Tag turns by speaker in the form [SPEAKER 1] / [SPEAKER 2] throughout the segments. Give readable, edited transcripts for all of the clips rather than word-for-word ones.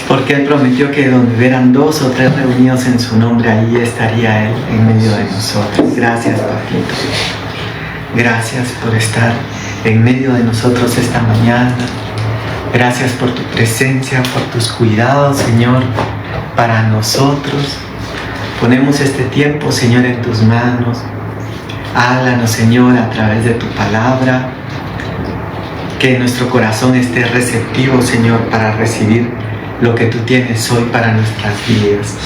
[SPEAKER 1] porque Él prometió que donde hubieran 2 o 3 reunidos en su nombre, ahí estaría Él en medio de nosotros. Gracias, papito. Gracias por estar en medio de nosotros esta mañana. Gracias por tu presencia, por tus cuidados, Señor, para nosotros. Ponemos este tiempo, Señor, en tus manos. Háblanos, Señor, a través de tu palabra. Que nuestro corazón esté receptivo, Señor, para recibir lo que tú tienes hoy para nuestras vidas.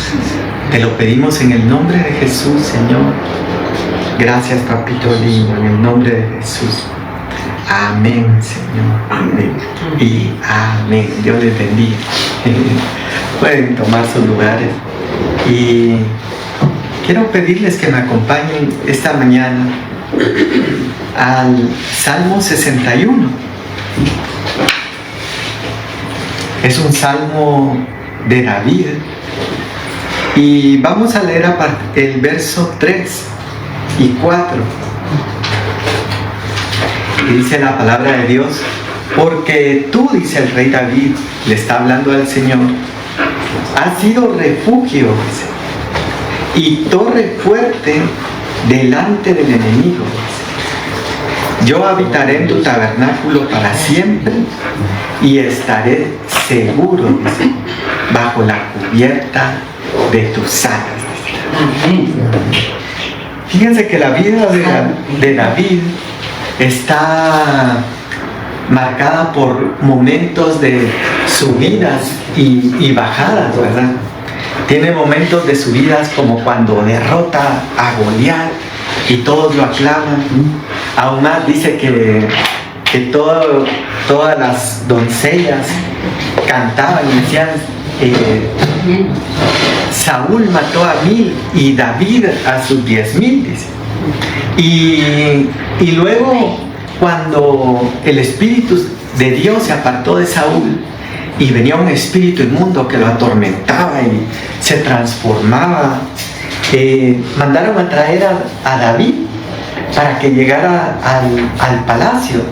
[SPEAKER 1] Te lo pedimos en el nombre de Jesús, Señor. Gracias, papito lindo, en el nombre de Jesús. Amén, Señor. Amén. Y amén. Dios les bendiga. Pueden tomar sus lugares. Y quiero pedirles que me acompañen esta mañana al Salmo 61. Es un salmo de David. Y vamos a leer el verso 3 y 4. Y dice la palabra de Dios: porque tú, dice el rey David, le está hablando al Señor, has sido refugio, dice, y torre fuerte delante del enemigo, dice. Yo habitaré en tu tabernáculo para siempre y estaré seguro, dice, bajo la cubierta de tus alas, dice. Fíjense que la vida de David está marcada por momentos de subidas y bajadas, ¿verdad? Tiene momentos de subidas como cuando derrota a Goliat y todos lo aclaman. Aún más dice que todas las doncellas cantaban y decían: Saúl mató a 1000 y David a sus 10,000, dice. Y luego, cuando el Espíritu de Dios se apartó de Saúl y venía un espíritu inmundo que lo atormentaba y se transformaba, mandaron a traer a David para que llegara al palacio.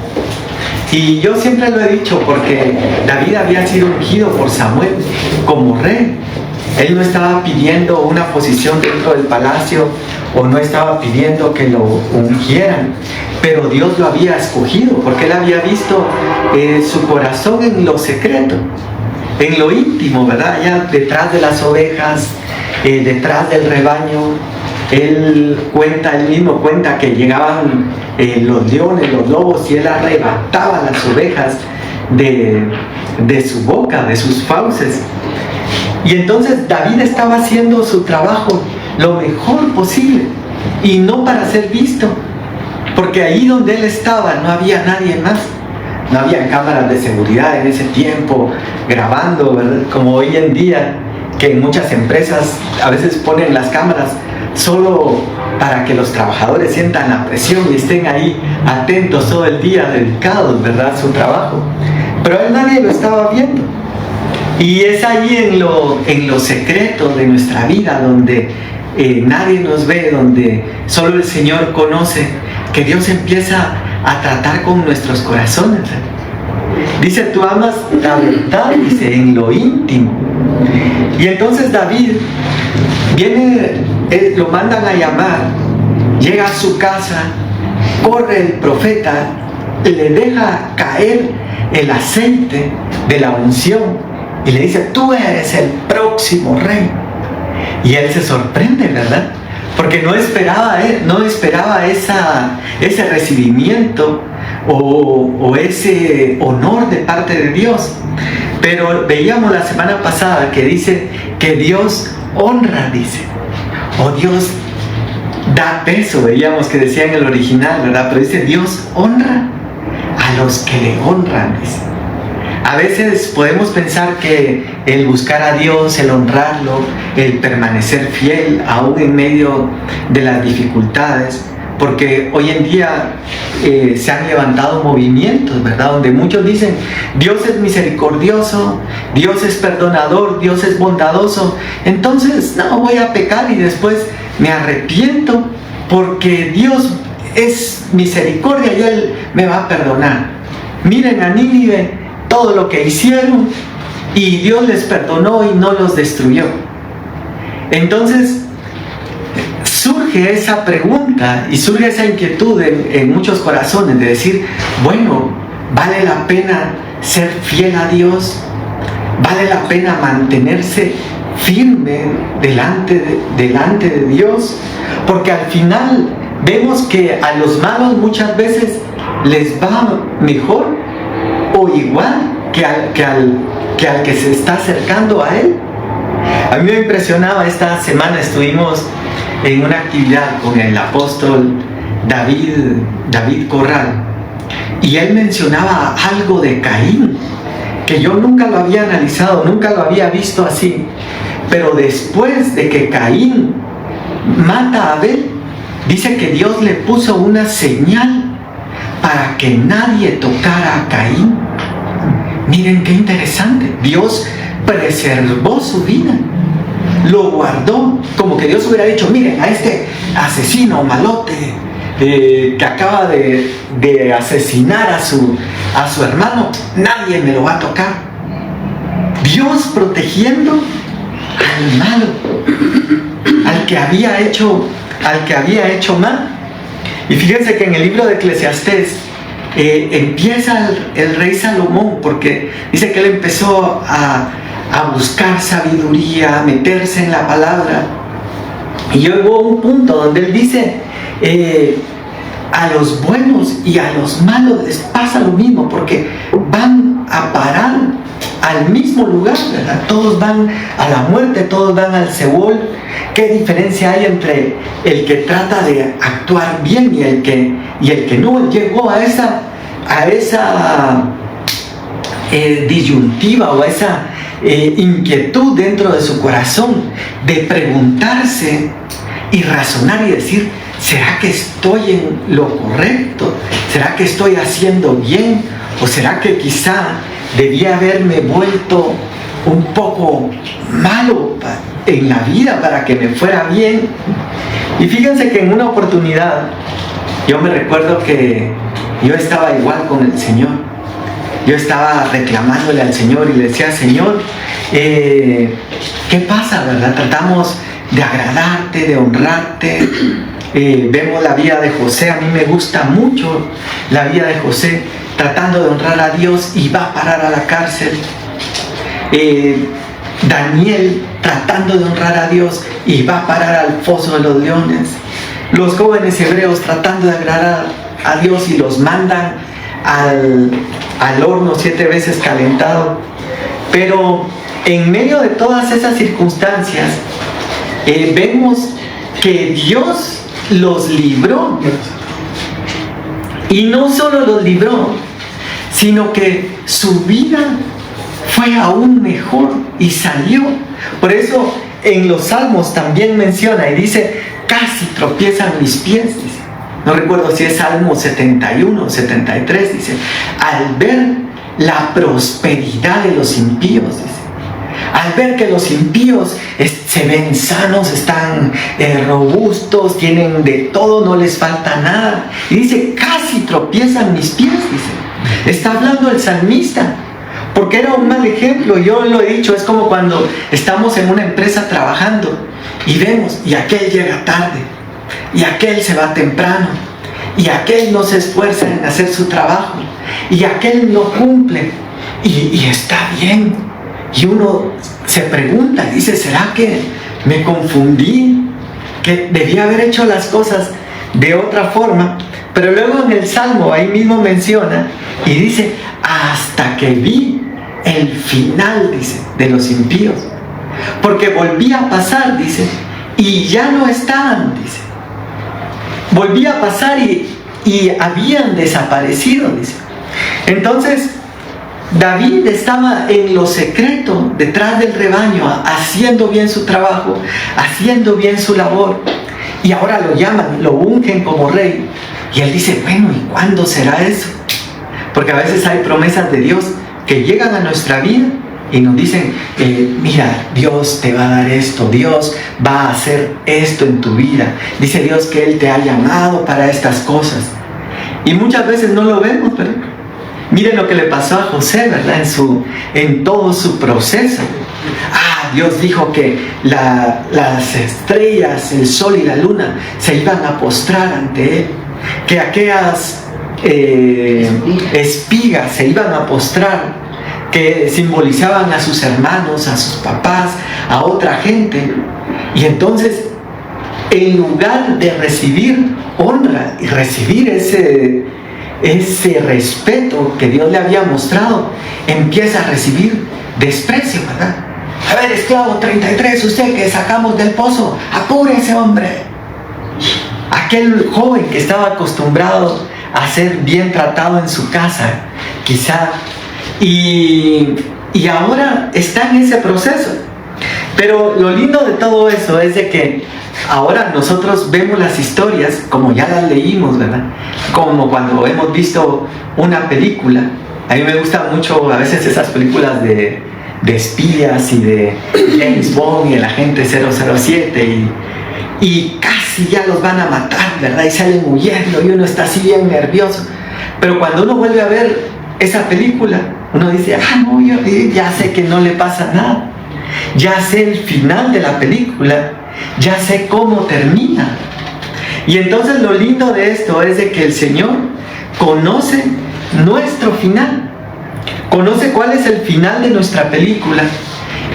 [SPEAKER 1] Y yo siempre lo he dicho, porque David había sido ungido por Samuel como rey. Él no estaba pidiendo una posición dentro del palacio, o no estaba pidiendo que lo ungieran, pero Dios lo había escogido, porque Él había visto su corazón en lo secreto, en lo íntimo, ¿verdad? Allá detrás de las ovejas, detrás del rebaño. Él mismo cuenta que llegaban los leones, los lobos, y Él arrebataba las ovejas de su boca, de sus fauces. Y entonces David estaba haciendo su trabajo lo mejor posible, y no para ser visto, porque ahí donde él estaba no había nadie más. No había cámaras de seguridad en ese tiempo grabando, ¿verdad? Como hoy en día, que en muchas empresas a veces ponen las cámaras solo para que los trabajadores sientan la presión y estén ahí atentos todo el día, dedicados, ¿verdad?, a su trabajo. Pero a él nadie lo estaba viendo. Y es ahí en lo secreto de nuestra vida donde nadie nos ve, donde solo el Señor conoce, que Dios empieza a tratar con nuestros corazones. Dice: tú amas la verdad, dice, en lo íntimo. Y entonces David viene, lo mandan a llamar, llega a su casa, corre el profeta, le deja caer el aceite de la unción y le dice: tú eres el próximo rey. Y él se sorprende, ¿verdad? Porque no esperaba ese recibimiento o ese honor de parte de Dios. Pero veíamos la semana pasada que dice que Dios honra, dice, o Dios da peso. Veíamos que decía en el original, ¿verdad? Pero dice: Dios honra a los que le honran, dice. A veces podemos pensar que el buscar a Dios, el honrarlo, el permanecer fiel aún en medio de las dificultades, porque hoy en día se han levantado movimientos, ¿verdad?, donde muchos dicen: Dios es misericordioso, Dios es perdonador, Dios es bondadoso, entonces no voy a pecar y después me arrepiento porque Dios es misericordia y Él me va a perdonar. Miren a Nínive, todo lo que hicieron, y Dios les perdonó y no los destruyó. Entonces surge esa pregunta y surge esa inquietud en muchos corazones de decir, bueno, ¿vale la pena ser fiel a Dios? ¿Vale la pena mantenerse firme delante de Dios? Porque al final vemos que a los malos muchas veces les va mejor o igual que al que se está acercando a Él. A mí me impresionaba, esta semana estuvimos en una actividad con el apóstol David Corral, y él mencionaba algo de Caín, que yo nunca lo había analizado, nunca lo había visto así. Pero después de que Caín mata a Abel, dice que Dios le puso una señal para que nadie tocara a Caín. Miren qué interesante. Dios preservó su vida, lo guardó, como que Dios hubiera dicho, miren, a este asesino malote que acaba de asesinar a su hermano, nadie me lo va a tocar. Dios protegiendo al malo, al que había hecho mal. Y fíjense que en el libro de Eclesiastés empieza el rey Salomón, porque dice que él empezó a buscar sabiduría, a meterse en la palabra, y llegó un punto donde él dice, a los buenos y a los malos les pasa lo mismo, porque van a parar al mismo lugar, ¿verdad? Todos van a la muerte, todos van al Seol. ¿Qué diferencia hay entre el que trata de actuar bien y el que no? Él llegó a esa disyuntiva o a esa inquietud dentro de su corazón de preguntarse y razonar y decir, ¿será que estoy en lo correcto? ¿Será que estoy haciendo bien? ¿O será que quizá debía haberme vuelto un poco malo en la vida para que me fuera bien? Y fíjense que en una oportunidad yo me recuerdo que yo estaba igual con el Señor. Yo estaba reclamándole al Señor y le decía, Señor, ¿qué pasa, verdad? Tratamos de agradarte, de honrarte. Vemos la vida de José, a mí me gusta mucho la vida de José, tratando de honrar a Dios y va a parar a la cárcel. Daniel tratando de honrar a Dios y va a parar al foso de los leones. Los jóvenes hebreos tratando de agradar a Dios y los mandan al horno 7 veces calentado. Pero en medio de todas esas circunstancias vemos que Dios los libró, y no solo los libró, sino que su vida fue aún mejor y salió. Por eso en los Salmos también menciona y dice, casi tropiezan mis pies, dice. No recuerdo si es Salmo 71 o 73, dice, al ver la prosperidad de los impíos, dice, al ver que los impíos se ven sanos, están robustos, tienen de todo, no les falta nada. Y dice, casi tropiezan mis pies, dice. Está hablando el salmista, porque era un mal ejemplo. Yo lo he dicho, es como cuando estamos en una empresa trabajando y vemos, y aquel llega tarde, y aquel se va temprano, y aquel no se esfuerza en hacer su trabajo, y aquel no cumple, y está bien. Y uno se pregunta, dice, ¿será que me confundí? ¿Que debía haber hecho las cosas de otra forma? Pero luego en el Salmo, ahí mismo menciona, y dice, hasta que vi el final, dice, de los impíos. Porque volví a pasar, dice, y ya no estaban, dice. Volví a pasar y habían desaparecido, dice. Entonces, David estaba en lo secreto, detrás del rebaño, haciendo bien su trabajo, haciendo bien su labor. Y ahora lo llaman, lo ungen como rey. Y él dice, bueno, ¿y cuándo será eso? Porque a veces hay promesas de Dios que llegan a nuestra vida y nos dicen, mira, Dios te va a dar esto, Dios va a hacer esto en tu vida. Dice Dios que Él te ha llamado para estas cosas. Y muchas veces no lo vemos, ¿verdad? Miren lo que le pasó a José, ¿verdad? En todo su proceso. Dios dijo que las estrellas, el sol y la luna se iban a postrar ante él, que aquellas espigas se iban a postrar, que simbolizaban a sus hermanos, a sus papás, a otra gente. Y entonces, en lugar de recibir honra y recibir ese respeto que Dios le había mostrado, empieza a recibir desprecio, ¿verdad? A ver, esclavo 33, usted que sacamos del pozo, apúrese, hombre. Aquel joven que estaba acostumbrado a ser bien tratado en su casa, quizá, y ahora está en ese proceso. Pero lo lindo de todo eso es de que ahora nosotros vemos las historias como ya las leímos, ¿verdad? Como cuando hemos visto una película. A mí me gustan mucho a veces esas películas de espías y de James Bond y el agente 007 y casi ya los van a matar, ¿verdad? Y salen huyendo y uno está así bien nervioso. Pero cuando uno vuelve a ver esa película, uno dice, no, yo ya sé que no le pasa nada. Ya sé el final de la película, ya sé cómo termina. Y entonces lo lindo de esto es de que el Señor conoce nuestro final. Conoce cuál es el final de nuestra película.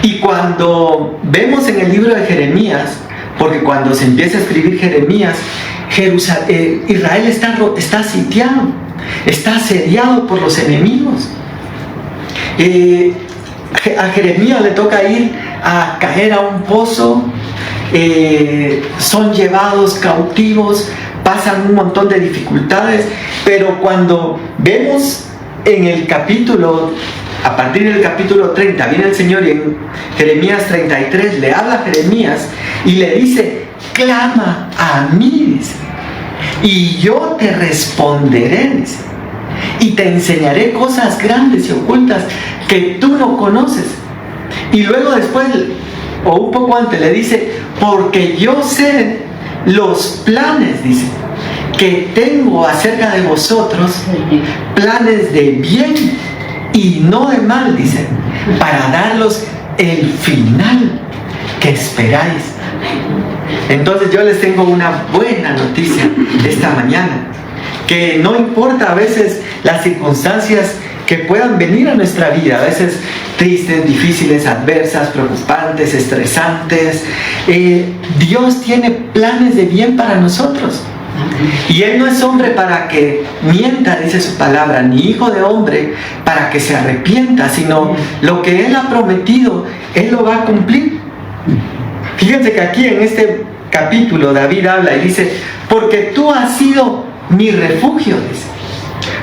[SPEAKER 1] Y cuando vemos en el libro de Jeremías, porque cuando se empieza a escribir Jeremías, Israel está sitiado, está asediado por los enemigos. A Jeremías le toca ir a caer a un pozo, son llevados cautivos, pasan un montón de dificultades, pero cuando vemos en el capítulo, a partir del capítulo 30, viene el Señor y en Jeremías 33 le habla a Jeremías y le dice, clama a mí, dice, y yo te responderé, dice, y te enseñaré cosas grandes y ocultas que tú no conoces. Y luego después, o un poco antes, le dice, porque yo sé los planes, dice, que tengo acerca de vosotros, planes de bien y no de mal, dice, para daros el final que esperáis. Entonces yo les tengo una buena noticia esta mañana, que no importa a veces las circunstancias que puedan venir a nuestra vida, a veces tristes, difíciles, adversas, preocupantes, estresantes, Dios tiene planes de bien para nosotros. Y Él no es hombre para que mienta, dice su palabra, ni hijo de hombre para que se arrepienta, sino lo que Él ha prometido, Él lo va a cumplir. Fíjense que aquí en este capítulo David habla y dice, porque tú has sido mi refugio, dice.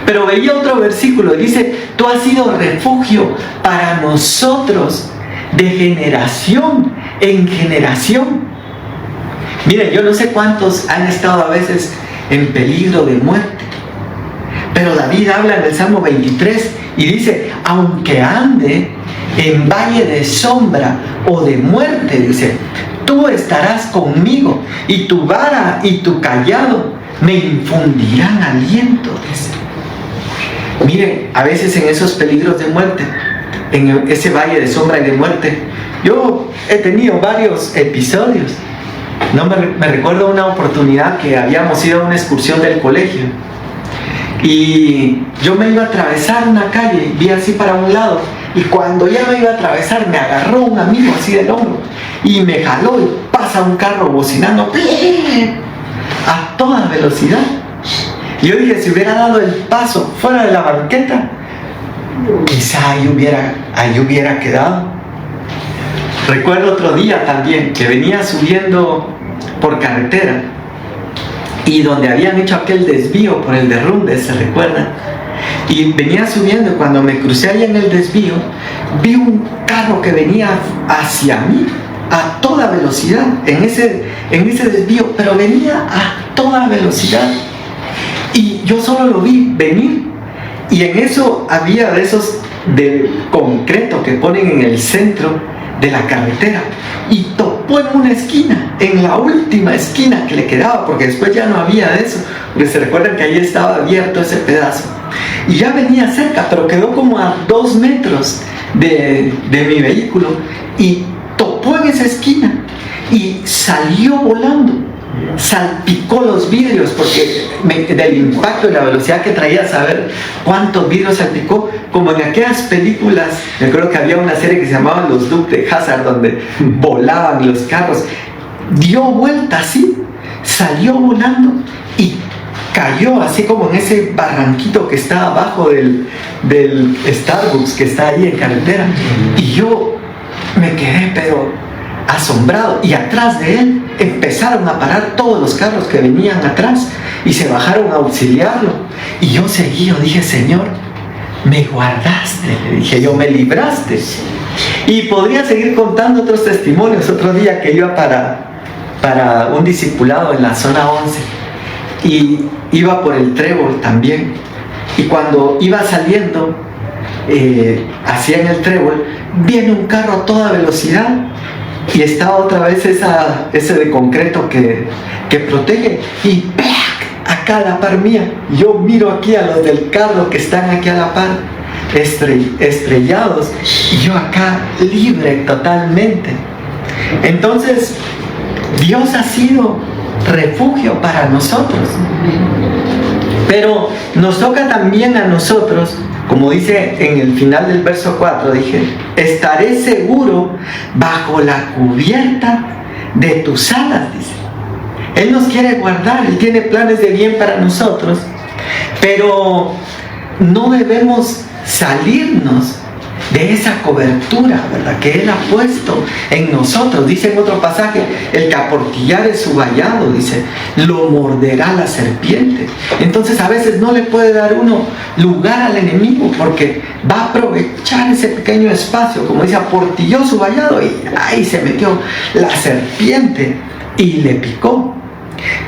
[SPEAKER 1] Pero veía otro versículo y dice, tú has sido refugio para nosotros de generación en generación. Miren, yo no sé cuántos han estado a veces en peligro de muerte, pero David habla en el Salmo 23 y dice, aunque ande en valle de sombra o de muerte, dice, tú estarás conmigo y tu vara y tu cayado me infundirán aliento, dice. Miren, a veces en esos peligros de muerte, en ese valle de sombra y de muerte, yo he tenido varios episodios. Me recuerdo una oportunidad que habíamos ido a una excursión del colegio y yo me iba a atravesar una calle, vi así para un lado y cuando ya me iba a atravesar me agarró un amigo así del hombro y me jaló y pasa un carro bocinando a toda velocidad. Y yo dije, si hubiera dado el paso fuera de la banqueta, quizá ahí hubiera quedado. Recuerdo otro día también que venía subiendo por carretera y donde habían hecho aquel desvío por el derrumbe, ¿se recuerdan? Y venía subiendo, cuando me crucé ahí en el desvío, vi un carro que venía hacia mí a toda velocidad, en ese desvío, pero venía a toda velocidad. Y yo solo lo vi venir, y en eso había de esos de concreto que ponen en el centro de la carretera, y topó en una esquina, en la última esquina que le quedaba, porque después ya no había de eso, porque se recuerdan que ahí estaba abierto ese pedazo. y ya venía cerca, pero quedó como a 2 metros de mi vehículo y topó en esa esquina y salió volando, salpicó los vidrios porque del impacto y la velocidad que traía, saber cuántos vidrios salpicó, como en aquellas películas. Yo creo que había una serie que se llamaba Los Dukes de Hazzard, donde volaban los carros. Dio vuelta así, salió volando y cayó así como en ese barranquito que está abajo del Starbucks que está ahí en carretera. Y yo me quedé pero asombrado, y atrás de él empezaron a parar todos los carros que venían atrás y se bajaron a auxiliarlo. Y yo seguí, yo dije: Señor, me guardaste, le dije yo, me libraste. Y podría seguir contando otros testimonios. Otro día que iba para un discipulado en la zona 11 y iba por el Trébol también, y cuando iba saliendo hacia en el Trébol, viene un carro a toda velocidad y estaba otra vez ese de concreto que protege, y ¡pac!, acá a la par mía. Yo miro aquí a los del carro que están aquí a la par, estrellados, y yo acá libre totalmente. Entonces Dios ha sido refugio para nosotros, pero nos toca también a nosotros, como dice en el final del verso 4, dije: estaré seguro bajo la cubierta de tus alas, dice. Él nos quiere guardar, Él tiene planes de bien para nosotros, pero no debemos salirnos de esa cobertura, ¿verdad?, que Él ha puesto en nosotros. Dice en otro pasaje: el que aportillare su vallado, dice, lo morderá la serpiente. Entonces a veces no le puede dar uno lugar al enemigo, porque va a aprovechar ese pequeño espacio. Como dice, aportilló su vallado y ahí se metió la serpiente y le picó.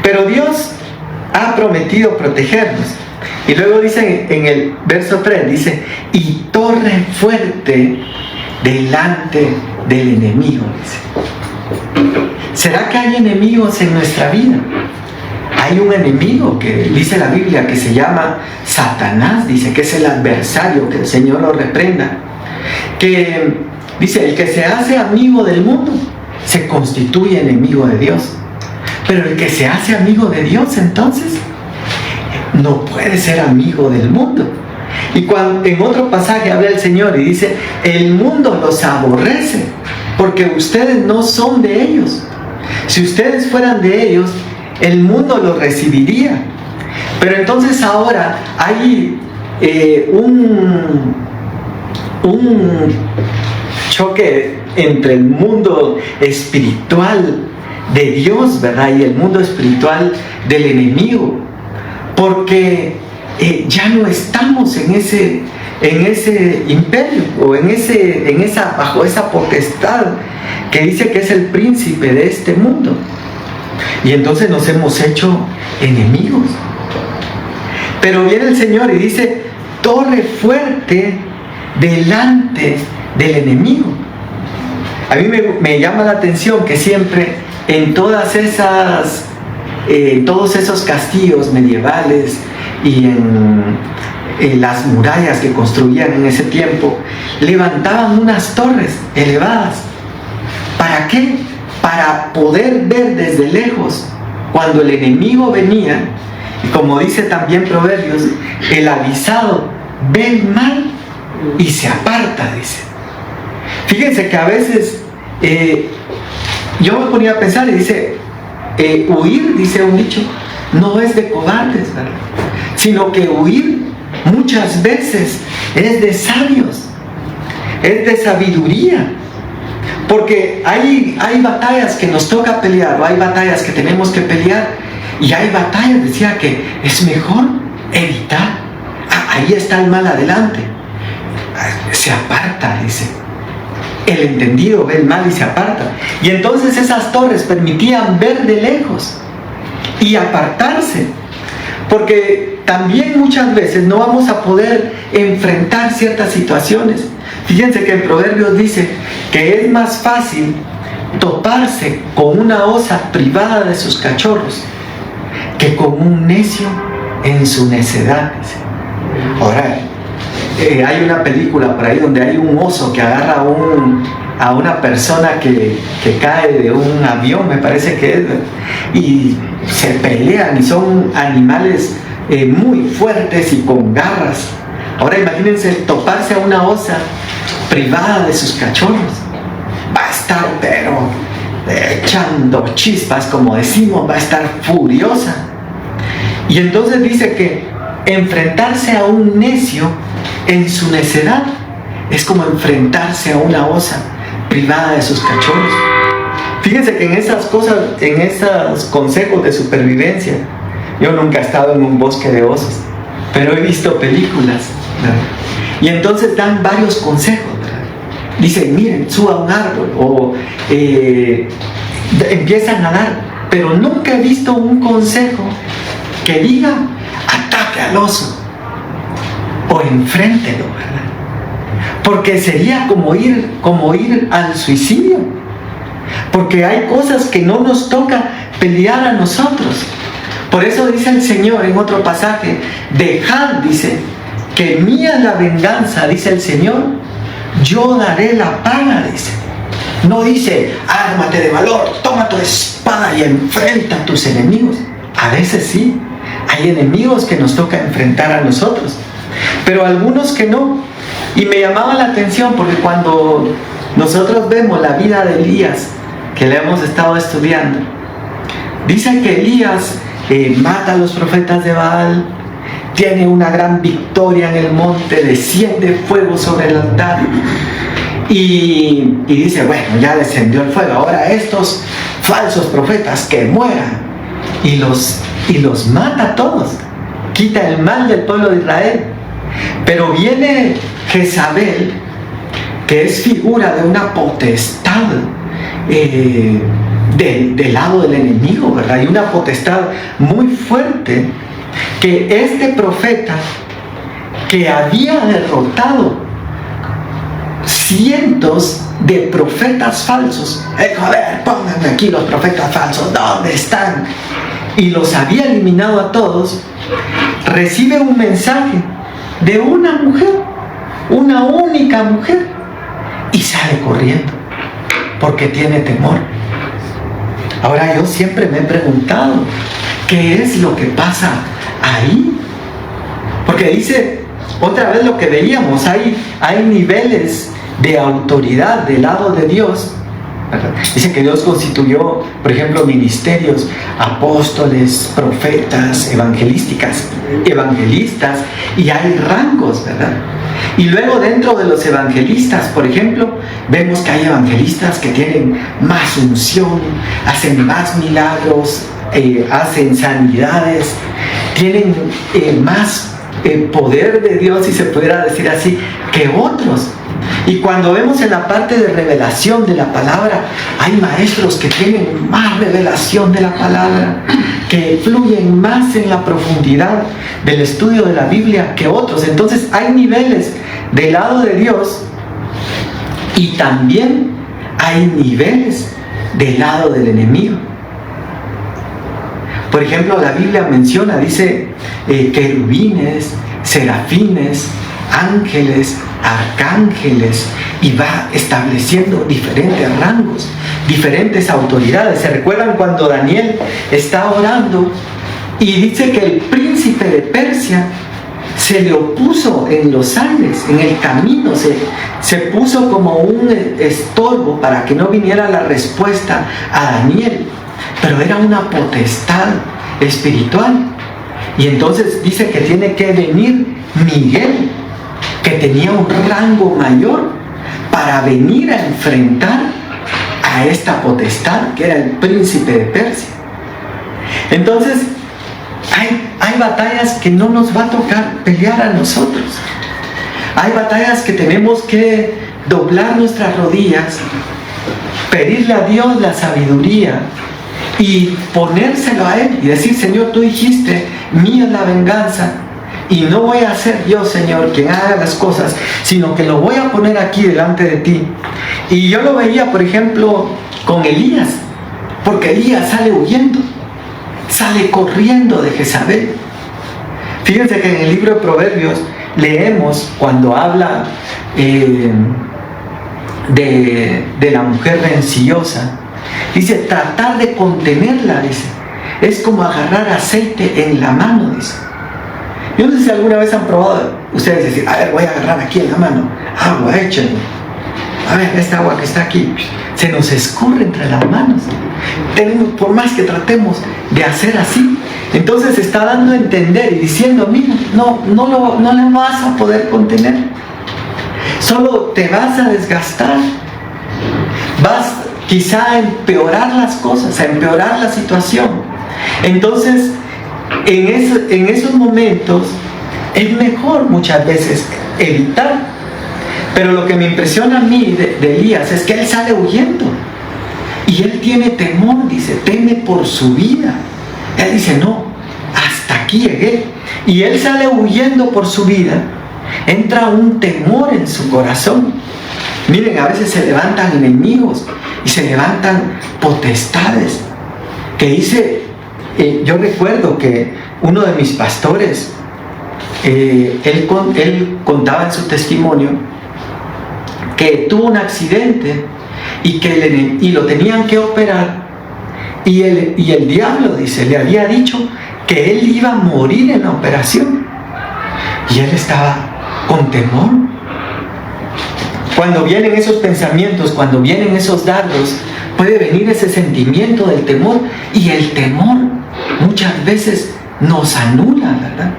[SPEAKER 1] Pero Dios ha prometido protegernos. Y luego dice en el verso 3, dice: y torre fuerte delante del enemigo, dice. ¿Será que hay enemigos en nuestra vida? Hay un enemigo que dice la Biblia que se llama Satanás, dice que es el adversario, que el Señor lo reprenda. Que dice: el que se hace amigo del mundo se constituye enemigo de Dios. Pero el que se hace amigo de Dios, entonces no puede ser amigo del mundo. Y cuando en otro pasaje habla el Señor y dice: el mundo los aborrece porque ustedes no son de ellos. Si ustedes fueran de ellos, el mundo los recibiría. Pero entonces ahora hay un choque entre el mundo espiritual de Dios, ¿verdad?, y el mundo espiritual del enemigo. Porque ya no estamos en ese imperio, o bajo esa potestad que dice que es el príncipe de este mundo. Y entonces nos hemos hecho enemigos. Pero viene el Señor y dice: torre fuerte delante del enemigo. A mí me llama la atención que siempre en todos esos castillos medievales y en las murallas que construían en ese tiempo, levantaban unas torres elevadas. ¿Para qué? Para poder ver desde lejos cuando el enemigo venía. Y como dice también Proverbios, el avisado ve el mal y se aparta, dice. Fíjense que a veces yo me ponía a pensar y dice: huir, dice un dicho, no es de cobardes, ¿verdad?, sino que huir muchas veces es de sabios, es de sabiduría. Porque hay batallas que nos toca pelear, o hay batallas que tenemos que pelear, y hay batallas, decía, que es mejor evitar. Ahí está el mal adelante, se aparta, dice. El entendido ve el mal y se aparta. Y entonces esas torres permitían ver de lejos y apartarse, porque también muchas veces no vamos a poder enfrentar ciertas situaciones. Fíjense que en Proverbios dice que es más fácil toparse con una osa privada de sus cachorros que con un necio en su necedad, dice. Ahora, hay una película por ahí donde hay un oso que agarra a una persona que cae de un avión, me parece que es, y se pelean, y son animales muy fuertes y con garras. Ahora imagínense toparse a una osa privada de sus cachorros. Va a estar, pero echando chispas, como decimos, va a estar furiosa. Y entonces dice que enfrentarse a un necio en su necedad es como enfrentarse a una osa privada de sus cachorros. Fíjense que en esas cosas, en esos consejos de supervivencia, yo nunca he estado en un bosque de osos, pero he visto películas, ¿verdad? Y entonces dan varios consejos, ¿verdad? Dicen, miren, suba a un árbol, o empiezan a dar, pero nunca he visto un consejo que diga, ataque al oso, o enfréntelo, ¿verdad? Porque sería como ir al suicidio, porque hay cosas que no nos toca pelear a nosotros. Por eso dice el Señor en otro pasaje, dejad, dice, que mía es la venganza, dice el Señor, yo daré la paga, dice. No dice, ármate de valor, toma tu espada y enfrenta a tus enemigos. A veces sí, hay enemigos que nos toca enfrentar a nosotros, pero algunos que no. Y me llamaba la atención porque cuando nosotros vemos la vida de Elías, que le hemos estado estudiando, dice que Elías mata a los profetas de Baal, tiene una gran victoria en el monte, desciende fuego sobre el altar y dice, bueno, ya descendió el fuego, ahora estos falsos profetas que mueran, y los mata a todos, quita el mal del pueblo de Israel. Pero viene Jezabel, que es figura de una potestad del lado del enemigo, ¿verdad? Y una potestad muy fuerte, que este profeta, que había derrotado cientos de profetas falsos, dijo, a ver, pónganme aquí los profetas falsos, ¿dónde están? Y los había eliminado a todos. Recibe un mensaje de una mujer, una única mujer, y sale corriendo porque tiene temor. Ahora yo siempre me he preguntado, ¿qué es lo que pasa ahí? Porque dice, otra vez lo que veíamos, hay niveles de autoridad del lado de Dios. Dice que Dios constituyó, por ejemplo, ministerios, apóstoles, profetas, evangelistas, y hay rangos, ¿verdad? Y luego dentro de los evangelistas, por ejemplo, vemos que hay evangelistas que tienen más unción, hacen más milagros, hacen sanidades, tienen más poder de Dios, si se pudiera decir así, que otros. Y cuando vemos en la parte de revelación de la palabra, hay maestros que tienen más revelación de la palabra, que fluyen más en la profundidad del estudio de la Biblia que otros. Entonces hay niveles del lado de Dios y también hay niveles del lado del enemigo. Por ejemplo, la Biblia menciona, dice, querubines, serafines, ángeles, arcángeles, y va estableciendo diferentes rangos, diferentes autoridades. ¿Se recuerdan cuando Daniel está orando y dice que el príncipe de Persia se le opuso en los aires, en el camino, se puso como un estorbo para que no viniera la respuesta a Daniel? Pero era una potestad espiritual. Y entonces dice que tiene que venir Miguel, que tenía un rango mayor, para venir a enfrentar a esta potestad que era el príncipe de Persia. Entonces hay batallas que no nos va a tocar pelear a nosotros. Hay batallas que tenemos que doblar nuestras rodillas, pedirle a Dios la sabiduría y ponérselo a Él y decir, Señor, tú dijiste, mía es la venganza, y no voy a ser yo, Señor, quien haga las cosas, sino que lo voy a poner aquí delante de ti. Y yo lo veía, por ejemplo, con Elías, porque Elías sale huyendo, sale corriendo de Jezabel. Fíjense que en el libro de Proverbios leemos cuando habla de la mujer rencillosa. Dice, tratar de contenerla, dice, es como agarrar aceite en la mano, dice. Yo no sé si alguna vez han probado ustedes decir, a ver, voy a agarrar aquí en la mano, agua, échenle. A ver, esta agua que está aquí, se nos escurre entre las manos. Por más que tratemos de hacer así, entonces está dando a entender y diciendo, mira, no le vas a poder contener. Solo te vas a desgastar. Vas quizá a empeorar las cosas, a empeorar la situación. Entonces, en esos momentos, es mejor muchas veces evitar. Pero lo que me impresiona a mí de Elías es que él sale huyendo. Y él tiene temor, dice, teme por su vida. Él dice, no, hasta aquí llegué. Y él sale huyendo por su vida. Entra un temor en su corazón. Miren, a veces se levantan enemigos y se levantan potestades. Que dice, yo recuerdo que uno de mis pastores, él contaba en su testimonio que tuvo un accidente y lo tenían que operar, y el diablo, dice, le había dicho que él iba a morir en la operación, y él estaba con temor. Cuando vienen esos pensamientos, cuando vienen esos dardos, puede venir ese sentimiento del temor, y el temor muchas veces nos anula, ¿verdad?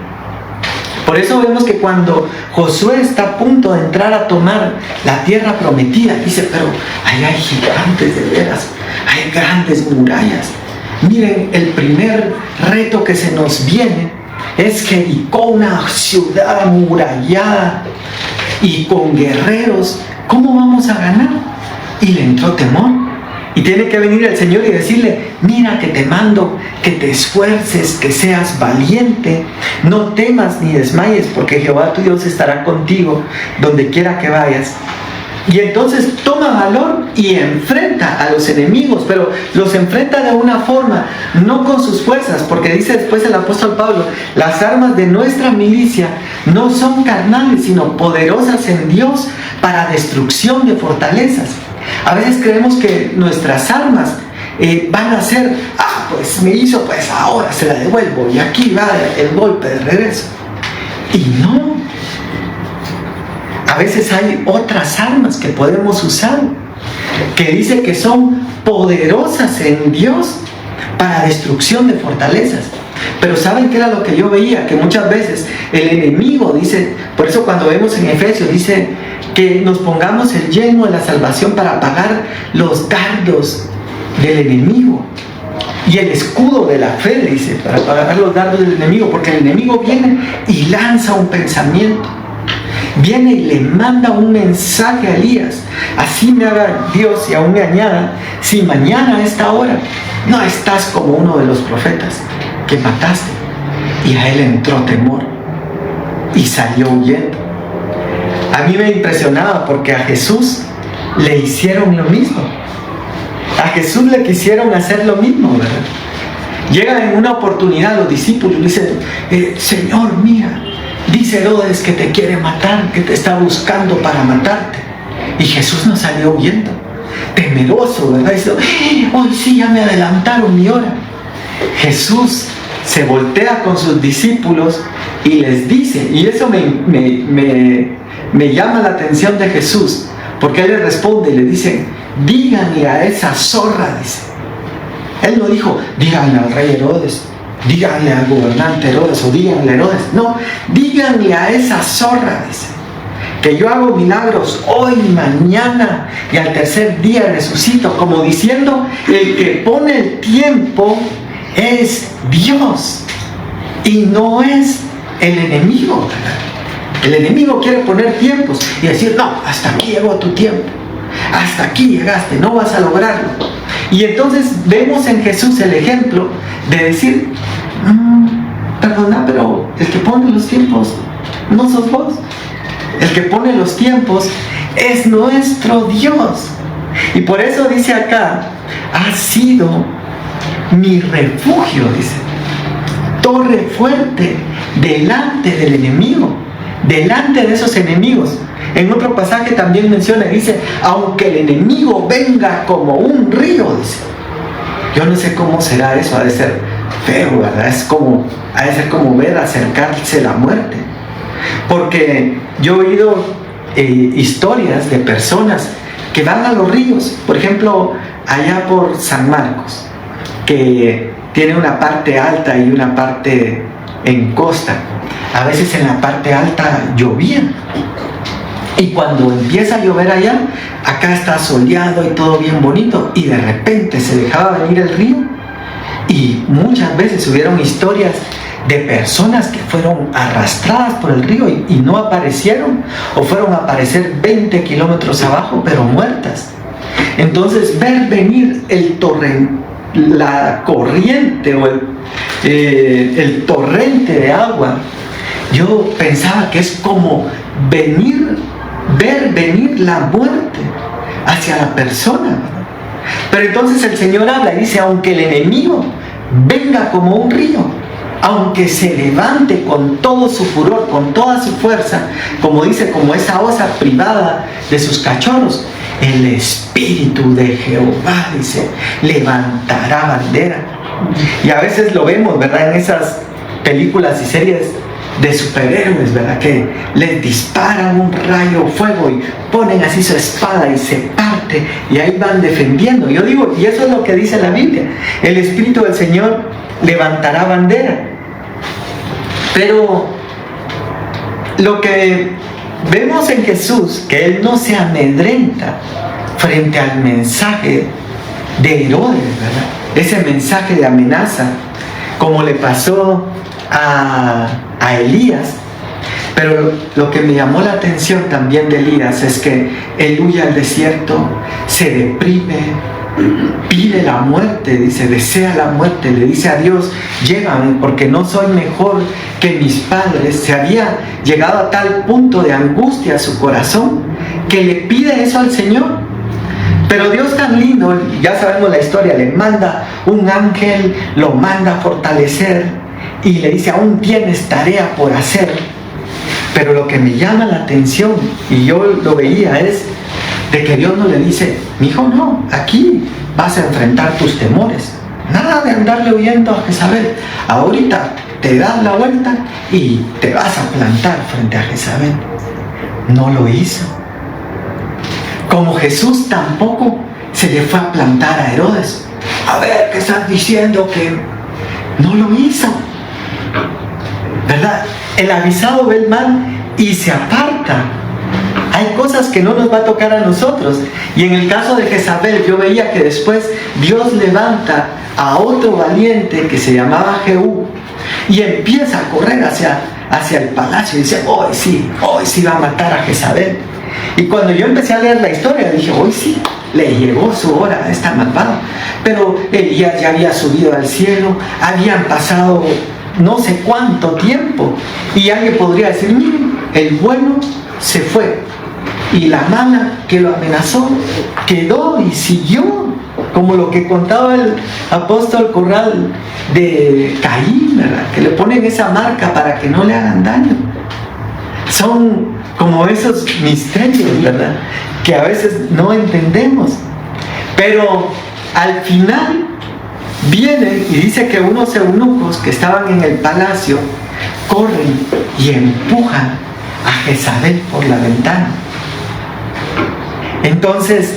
[SPEAKER 1] Por eso vemos que cuando Josué está a punto de entrar a tomar la tierra prometida, dice, pero allá hay gigantes de veras, hay grandes murallas. Miren, el primer reto que se nos viene es Jericó, una ciudad amurallada y con guerreros. ¿Cómo vamos a ganar? Y le entró temor. Y tiene que venir el Señor y decirle, mira que te mando, que te esfuerces, que seas valiente, no temas ni desmayes, porque Jehová tu Dios estará contigo donde quiera que vayas. Y entonces toma valor y enfrenta a los enemigos, pero los enfrenta de una forma, no con sus fuerzas, porque dice después el apóstol Pablo, las armas de nuestra milicia no son carnales, sino poderosas en Dios para destrucción de fortalezas. A veces creemos que nuestras armas van a ser, pues me hizo, pues ahora se la devuelvo y aquí va el golpe de regreso. Y no. A veces hay otras armas que podemos usar, que dice que son poderosas en Dios para destrucción de fortalezas. Pero ¿saben qué era lo que yo veía? Que muchas veces el enemigo dice, por eso cuando vemos en Efesios dice que nos pongamos el yelmo de la salvación para apagar los dardos del enemigo, y el escudo de la fe, dice, para apagar los dardos del enemigo, porque el enemigo viene y lanza un pensamiento, viene y le manda un mensaje a Elías. Así me haga Dios y aún me añada, si mañana a esta hora no estás como uno de los profetas que mataste. Y a él entró temor y salió huyendo. A mí me impresionaba porque a Jesús le hicieron lo mismo. A Jesús le quisieron hacer lo mismo, ¿verdad? Llegan en una oportunidad los discípulos y dicen, Señor, mira, dice Herodes que te quiere matar, que te está buscando para matarte. Y Jesús no salió huyendo, temeroso, ¿verdad? Dice, hoy sí ya me adelantaron mi hora. Jesús se voltea con sus discípulos y les dice, y eso me llama la atención de Jesús, porque él le responde y le dice, díganle a esa zorra, dice. Él no dijo, díganle al rey Herodes, díganle al gobernante Herodes o díganle a Herodes. No, díganle a esa zorra, dice, que yo hago milagros hoy, mañana y al tercer día resucito, como diciendo, el que pone el tiempo es Dios y no es el enemigo, ¿verdad? El enemigo quiere poner tiempos y decir, no, hasta aquí llegó tu tiempo, hasta aquí llegaste, no vas a lograrlo. Y entonces vemos en Jesús el ejemplo de decir, perdona, pero el que pone los tiempos no sos vos. El que pone los tiempos es nuestro Dios. Y por eso dice acá, ha sido mi refugio, dice. torre fuerte delante del enemigo, delante de esos enemigos. En otro pasaje también menciona, dice, aunque el enemigo venga como un río, dice. Yo no sé cómo será eso, ha de ser feo, ¿verdad? Ha de ser como ver acercarse la muerte. Porque yo he oído historias de personas que van a los ríos, por ejemplo, allá por San Marcos, que tiene una parte alta y una parte en costa. A veces en la parte alta llovía, y cuando empieza a llover allá, acá está soleado y todo bien bonito, y de repente se dejaba venir el río, y muchas veces hubieron historias de personas que fueron arrastradas por el río y no aparecieron, o fueron a aparecer 20 kilómetros abajo, pero muertas. Entonces, ver venir la corriente o el torrente de agua, yo pensaba que es como ver venir la muerte hacia la persona. Pero entonces el Señor habla y dice, aunque el enemigo venga como un río, aunque se levante con todo su furor, con toda su fuerza, como dice, como esa osa privada de sus cachorros, el Espíritu de Jehová, dice, levantará bandera. Y a veces lo vemos, ¿verdad?, en esas películas y series de superhéroes, ¿verdad?, que les disparan un rayo fuego y ponen así su espada y se parte, y ahí van defendiendo. Yo digo, y eso es lo que dice la Biblia, el Espíritu del Señor levantará bandera. Pero lo que vemos en Jesús, que Él no se amedrenta frente al mensaje de Herodes, ¿verdad?, ese mensaje de amenaza, como le pasó a Elías. Pero lo que me llamó la atención también de Elías es que él huye al desierto, se deprime, pide la muerte, dice, desea la muerte, le dice a Dios, llévame porque no soy mejor que mis padres. Se había llegado a tal punto de angustia a su corazón que le pide eso al Señor. Pero Dios, tan lindo, ya sabemos la historia, le manda un ángel, lo manda a fortalecer y le dice, aún tienes tarea por hacer. Pero lo que me llama la atención, y yo lo veía, es de que Dios no le dice, mijo, no, aquí vas a enfrentar tus temores. Nada de andarle huyendo a Jezabel. Ahorita te das la vuelta y te vas a plantar frente a Jezabel. No lo hizo. Como Jesús tampoco se le fue a plantar a Herodes. A ver, ¿qué estás diciendo? Que no lo hizo, ¿verdad? El avisado ve el mal y se aparta. Hay cosas que no nos va a tocar a nosotros. Y en el caso de Jezabel, yo veía que después Dios levanta a otro valiente que se llamaba Jehú y empieza a correr hacia el palacio y dice, hoy sí va a matar a Jezabel. Y cuando yo empecé a leer la historia, dije, hoy sí, le llegó su hora a esta malvada. Pero Elías ya había subido al cielo, habían pasado no sé cuánto tiempo, y alguien podría decir, miren, el bueno se fue y la mala que lo amenazó quedó y siguió, como lo que contaba el apóstol Corral de Caín, ¿verdad?, que le ponen esa marca para que no le hagan daño. Son como esos misterios, ¿verdad?, que a veces no entendemos. Pero al final vienen y dice que unos eunucos que estaban en el palacio corren y empujan a Jezabel por la ventana. Entonces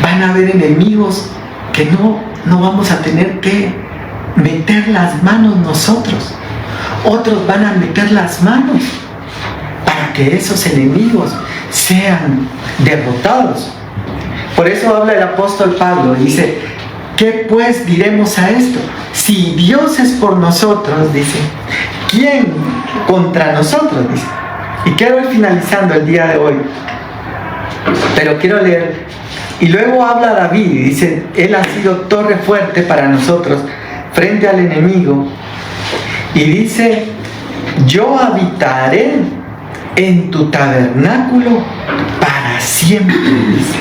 [SPEAKER 1] van a haber enemigos que no vamos a tener que meter las manos nosotros. Otros van a meter las manos para que esos enemigos sean derrotados. Por eso habla el apóstol Pablo y dice, ¿qué pues diremos a esto? Si Dios es por nosotros, dice, ¿quién contra nosotros? Dice. Y quiero ir finalizando el día de hoy, pero quiero leer. Y luego habla David y dice, Él ha sido torre fuerte para nosotros frente al enemigo. Y dice, yo habitaré en tu tabernáculo para siempre, dice.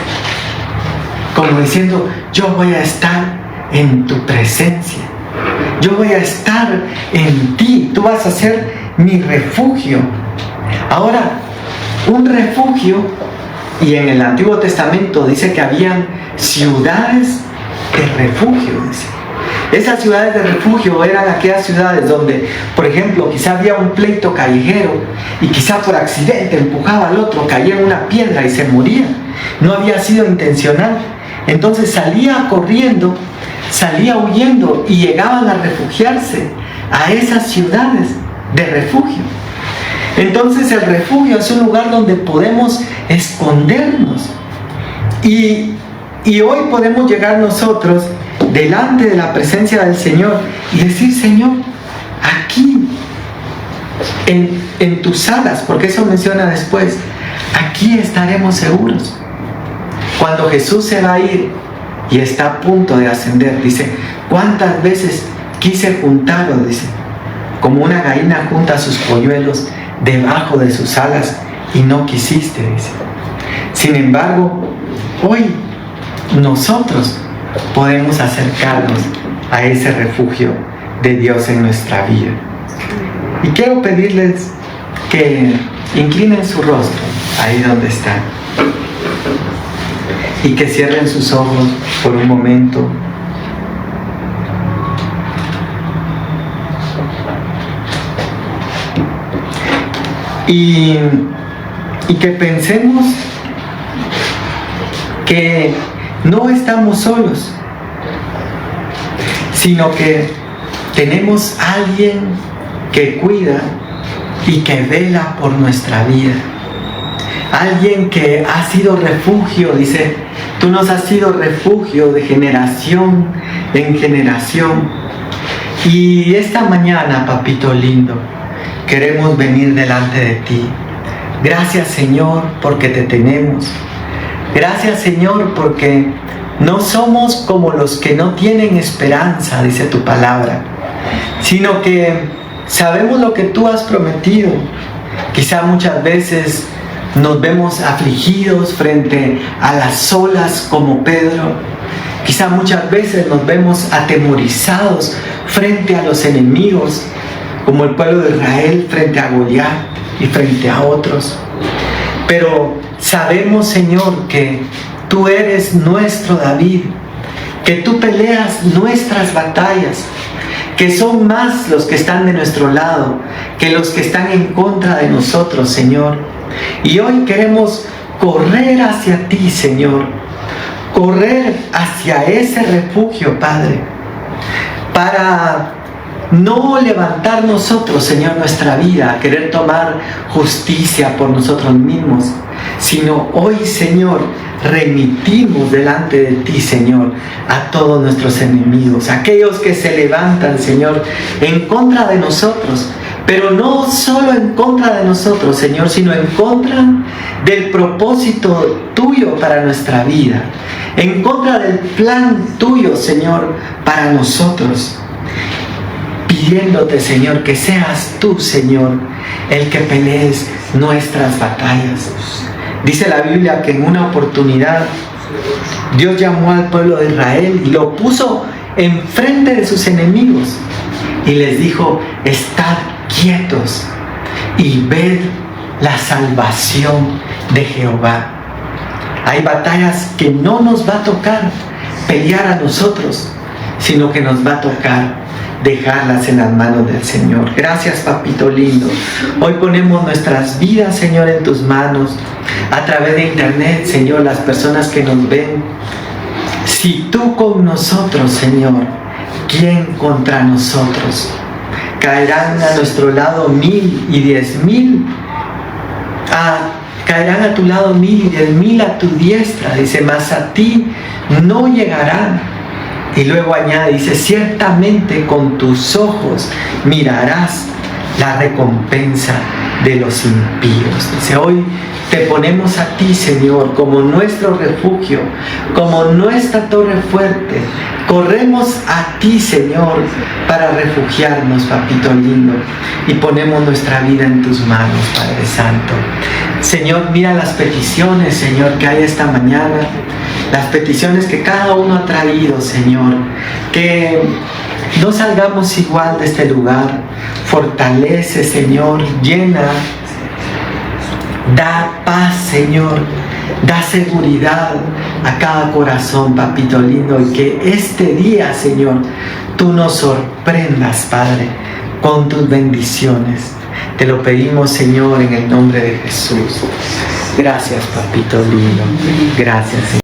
[SPEAKER 1] Como diciendo, yo voy a estar en tu presencia. Yo voy a estar en ti. Tú vas a ser mi refugio. Ahora, un refugio, y en el Antiguo Testamento dice que habían ciudades de refugio. Dice. Esas ciudades de refugio eran aquellas ciudades donde, por ejemplo, quizá había un pleito callejero y quizá por accidente empujaba al otro, caía en una piedra y se moría. No había sido intencional. Entonces salía corriendo, salía huyendo y llegaban a refugiarse a esas ciudades de refugio. Entonces el refugio es un lugar donde podemos escondernos. Y hoy podemos llegar nosotros delante de la presencia del Señor y decir: Señor, aquí, en tus alas, porque eso menciona después, aquí estaremos seguros. Cuando Jesús se va a ir y está a punto de ascender, dice: ¿cuántas veces quise juntarlo? Dice, como una gallina junta sus polluelos debajo de sus alas y no quisiste, dice. Sin embargo, hoy nosotros podemos acercarnos a ese refugio de Dios en nuestra vida. Y quiero pedirles que inclinen su rostro ahí donde están y que cierren sus ojos por un momento. Y que pensemos que no estamos solos, sino que tenemos a alguien que cuida y que vela por nuestra vida. Alguien que ha sido refugio, dice, tú nos has sido refugio de generación en generación. Y esta mañana, papito lindo, queremos venir delante de ti. Gracias, Señor, porque te tenemos. Gracias, Señor, porque no somos como los que no tienen esperanza, dice tu palabra, sino que sabemos lo que tú has prometido. Quizá muchas veces nos vemos afligidos frente a las olas como Pedro. Quizá muchas veces nos vemos atemorizados frente a los enemigos, como el pueblo de Israel frente a Goliat y frente a otros. Pero sabemos, Señor, que tú eres nuestro David, que tú peleas nuestras batallas, que son más los que están de nuestro lado que los que están en contra de nosotros, Señor. Y hoy queremos correr hacia ti, Señor, correr hacia ese refugio, Padre, para no levantar nosotros, Señor, nuestra vida, a querer tomar justicia por nosotros mismos, sino hoy, Señor, remitimos delante de ti, Señor, a todos nuestros enemigos, aquellos que se levantan, Señor, en contra de nosotros, pero no solo en contra de nosotros, Señor, sino en contra del propósito tuyo para nuestra vida, en contra del plan tuyo, Señor, para nosotros. Pidiéndote, Señor, que seas tú, Señor, el que pelees nuestras batallas. Dice la Biblia que en una oportunidad Dios llamó al pueblo de Israel y lo puso enfrente de sus enemigos y les dijo: estad quietos y ved la salvación de Jehová. Hay batallas que no nos va a tocar pelear a nosotros, sino que nos va a tocar dejarlas en las manos del Señor. Gracias, papito lindo. Hoy ponemos nuestras vidas, Señor, en tus manos. A través de internet, Señor, las personas que nos ven. Si tú con nosotros, Señor, ¿quién contra nosotros? Caerán a nuestro lado 1000 y 10,000. Caerán a tu lado 1000 y 10,000 a tu diestra. Dice, mas a ti no llegarán. Y luego añade, dice, ciertamente con tus ojos mirarás la recompensa de los impíos. Dice, hoy te ponemos a ti, Señor, como nuestro refugio, como nuestra torre fuerte. Corremos a ti, Señor, para refugiarnos, papito lindo, y ponemos nuestra vida en tus manos, Padre Santo. Señor, mira las peticiones, Señor, que hay esta mañana. las peticiones que cada uno ha traído, Señor. Que no salgamos igual de este lugar. Fortalece, Señor, llena, da paz, Señor, da seguridad a cada corazón, papito lindo, y que este día, Señor, tú nos sorprendas, Padre, con tus bendiciones. Te lo pedimos, Señor, en el nombre de Jesús. Gracias, papito lindo. Gracias, Señor.